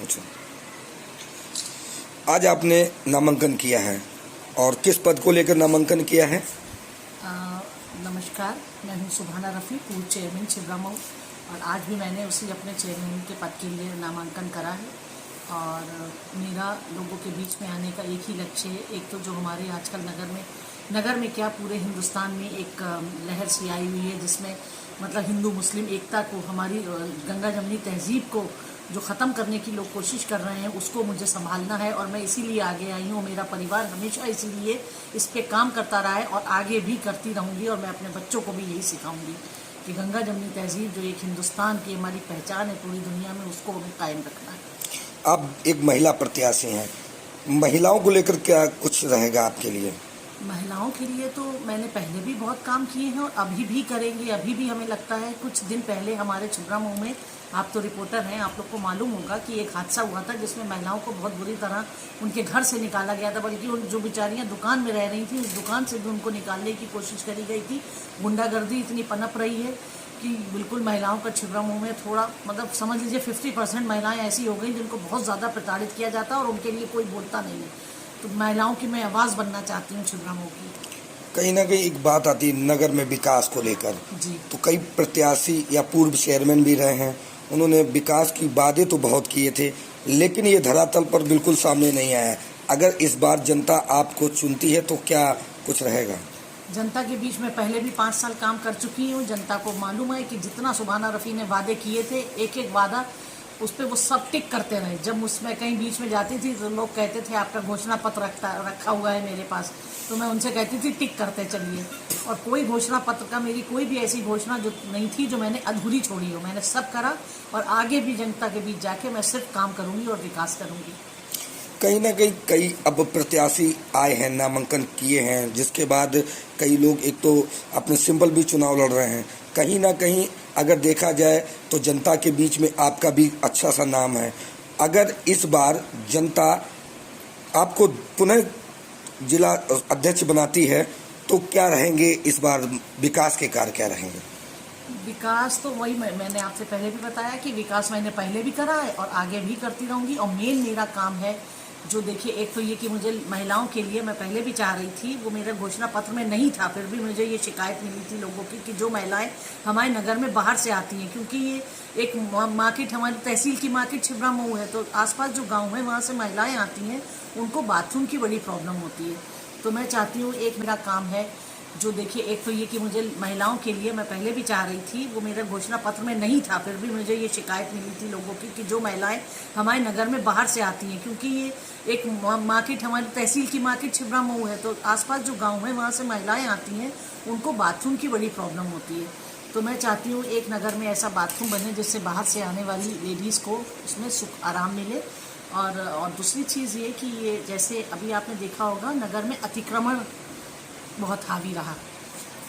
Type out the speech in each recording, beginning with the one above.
अच्छा, आज आपने नामांकन किया है और किस पद को लेकर नामांकन किया है? नमस्कार, मैं हूं सुभाना रफ़ी, पूर्व चेयरमैन छिबरामऊ, और आज भी मैंने उसी अपने चेयरमैन के पद के लिए नामांकन करा है। और मेरा लोगों के बीच में आने का एक ही लक्ष्य है। एक तो जो हमारे आजकल नगर में क्या पूरे हिंदुस्तान में एक लहर सी आई हुई है, जिसमें मतलब हिंदू मुस्लिम एकता को, हमारी गंगा जमनी तहजीब को जो ख़त्म करने की लोग कोशिश कर रहे हैं, उसको मुझे संभालना है। और मैं इसीलिए आगे आई हूँ। मेरा परिवार हमेशा इसीलिए इस पे काम करता रहा है और आगे भी करती रहूँगी। और मैं अपने बच्चों को भी यही सिखाऊंगी कि गंगा जमनी तहजीब जो एक हिंदुस्तान की हमारी पहचान है पूरी दुनिया में, उसको हमें कायम रखना है। आप एक महिला प्रत्याशी हैं, महिलाओं को लेकर क्या कुछ रहेगा आपके लिए? महिलाओं के लिए तो मैंने पहले भी बहुत काम किए हैं और अभी भी करेंगे। अभी भी हमें लगता है, कुछ दिन पहले हमारे छिबरामऊ में, आप तो रिपोर्टर हैं, आप लोग को मालूम होगा कि एक हादसा हुआ था जिसमें महिलाओं को बहुत बुरी तरह उनके घर से निकाला गया था। बल्कि उन जो बेचारियां दुकान में रह रही थी, उस दुकान से भी उनको निकालने की कोशिश करी गई थी। गुंडागर्दी इतनी पनप रही है कि बिल्कुल महिलाओं का छिबरामऊ में थोड़ा, मतलब समझ लीजिए 50% महिलाएं ऐसी हो गई जिनको बहुत ज़्यादा प्रताड़ित किया जाता है और उनके लिए कोई बोलता नहीं है। तो महिलाओं की मैं आवाज़ बनना चाहती हूँ छिबरामऊ की। कहीं ना कहीं एक बात आती है नगर में विकास को लेकर, जी, तो कई प्रत्याशी या पूर्व चेयरमैन भी रहे हैं, उन्होंने विकास की वादे तो बहुत किए थे, लेकिन ये धरातल पर बिल्कुल सामने नहीं आया। अगर इस बार जनता आपको चुनती है तो क्या कुछ रहेगा? जनता के बीच में पहले भी 5 साल काम कर चुकी हूँ। जनता को मालूम है कि जितना सुभाना रफ़ी ने वादे किए थे, एक एक वादा उस पर वो सब टिक करते रहे। जब उसमें कहीं बीच में जाती थी तो लोग कहते थे आपका घोषणा पत्र रखा हुआ है मेरे पास, तो मैं उनसे कहती थी टिक करते चलिए। और कोई घोषणा पत्र का, मेरी कोई भी ऐसी घोषणा जो नहीं थी जो मैंने अधूरी छोड़ी हो, मैंने सब करा। और आगे भी जनता के बीच जाके मैं सिर्फ काम करूँगी और विकास करूँगी। कहीं ना कहीं कई अब प्रत्याशी आए हैं, नामांकन किए हैं, जिसके बाद कई लोग एक तो अपने सिंबल भी चुनाव लड़ रहे हैं। कहीं ना कहीं अगर देखा जाए तो जनता के बीच में आपका भी अच्छा सा नाम है। अगर इस बार जनता आपको पुनः जिला अध्यक्ष बनाती है तो क्या रहेंगे इस बार विकास के कार्य, क्या रहेंगे? विकास तो वही मैंने आपसे पहले भी बताया कि विकास मैंने पहले भी करा है और आगे भी करती रहूँगी। और मेन मेरा काम है, जो देखिए, एक तो ये कि मुझे महिलाओं के लिए, मैं पहले भी चाह रही थी, वो मेरे घोषणा पत्र में नहीं था, फिर भी मुझे ये शिकायत मिली थी लोगों की कि जो महिलाएं हमारे नगर में बाहर से आती हैं, क्योंकि ये एक मार्केट, हमारी तहसील की मार्केट छिबरामऊ है, तो आसपास जो गाँव है वहाँ से महिलाएँ आती हैं, उनको बाथरूम की बड़ी प्रॉब्लम होती है। तो मैं चाहती हूँ, एक मेरा काम है, जो देखिए, एक तो ये कि मुझे महिलाओं के लिए, मैं पहले भी चाह रही थी, वो मेरे घोषणा पत्र में नहीं था, फिर भी मुझे ये शिकायत मिली थी लोगों की कि जो महिलाएं हमारे नगर में बाहर से आती हैं, क्योंकि ये एक मार्केट, हमारी तहसील की मार्केट छिबरामऊ है, तो आसपास जो गांव है वहाँ से महिलाएं आती हैं, उनको बाथरूम की बड़ी प्रॉब्लम होती है। तो मैं चाहती हूँ एक नगर में ऐसा बाथरूम बने जिससे बाहर से आने वाली लेडीज़ को उसमें सुख आराम मिले। और दूसरी चीज़ ये कि ये, जैसे अभी आपने देखा होगा, नगर में अतिक्रमण बहुत हावी रहा,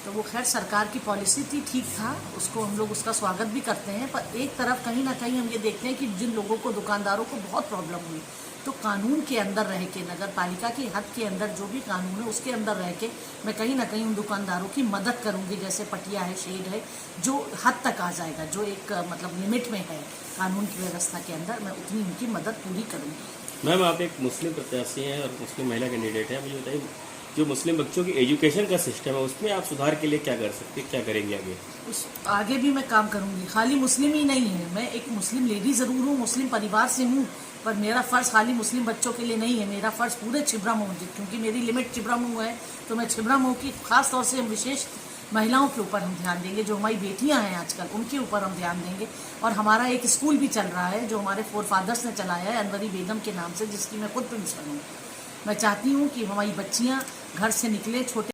तो वो खैर सरकार की पॉलिसी थी, ठीक था, उसको हम लोग, उसका स्वागत भी करते हैं। पर एक तरफ कहीं ना कहीं हम ये देखते हैं कि जिन लोगों को, दुकानदारों को बहुत प्रॉब्लम हुई, तो कानून के अंदर रह के, नगर पालिका की हद के अंदर जो भी कानून है उसके अंदर रह के मैं कहीं ना कहीं उन दुकानदारों की मदद करूंगी। जैसे पटिया है, शेड है, जो हद तक आ जाएगा, जो एक मतलब लिमिट में है कानून की व्यवस्था के अंदर, मैं उतनी उनकी मदद पूरी करूँगी। मैम, आप एक मुस्लिम प्रत्याशी हैं और मुस्लिम महिला कैंडिडेट हैं, मुझे बताइए, जो मुस्लिम बच्चों की एजुकेशन का सिस्टम है, उसमें आप सुधार के लिए क्या कर सकते हैं, क्या करेंगे आगे? उस आगे भी मैं काम करूंगी। खाली मुस्लिम ही नहीं है, मैं एक मुस्लिम लेडी ज़रूर हूँ, मुस्लिम परिवार से हूँ, पर मेरा फ़र्ज़ खाली मुस्लिम बच्चों के लिए नहीं है, मेरा फ़र्ज़ पूरे छिबरामऊ, क्योंकि मेरी लिमिट छिबरामऊ है, तो मैं छिबरामऊ की खास तौर से विशेष महिलाओं के ऊपर हम ध्यान देंगे, जो हमारी बेटियां हैं आजकल, उनके ऊपर हम ध्यान देंगे। और हमारा एक स्कूल भी चल रहा है जो हमारे फोरफादर्स ने चलाया है, अनवरी बेगम के नाम से, जिसकी मैं खुद प्रिंसिपल हूँ। मैं चाहती हूँ कि हमारी बच्चियाँ घर से निकले, छोटे